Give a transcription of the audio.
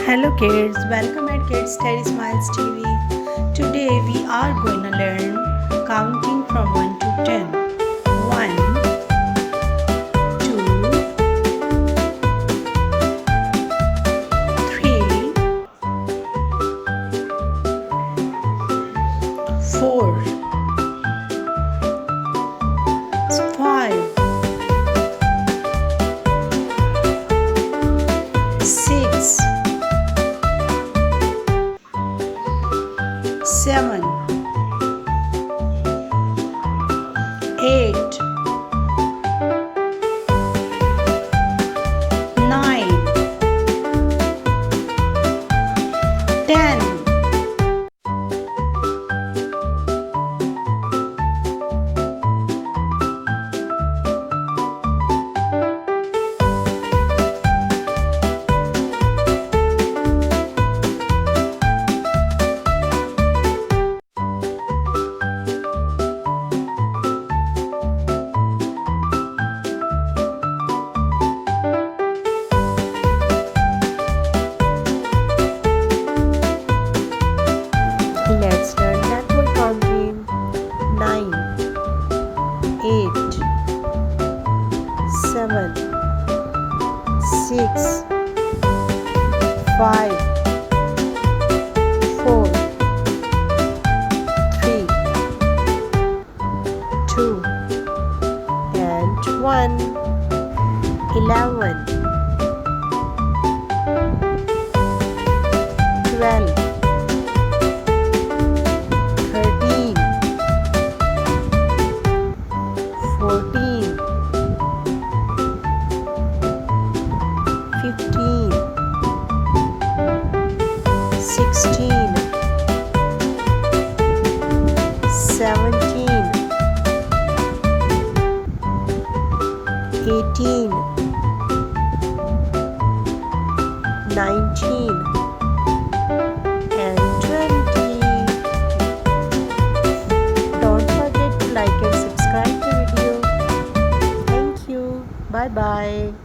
Hello kids, welcome at Kids Starry Smiles TV. Today we are going to learn counting from 1 to 10. 1, 2, 3, 4, 5, 6, 7, 8, 9, 10. Let's learn backward counting. 9, 8, 7, 6, 5, 4, 3, 2, and 1. 11, 12, 13, 14, 15, 16, 17, 18, 19, and 20. Don't forget to like and subscribe the video. Thank you. Bye bye.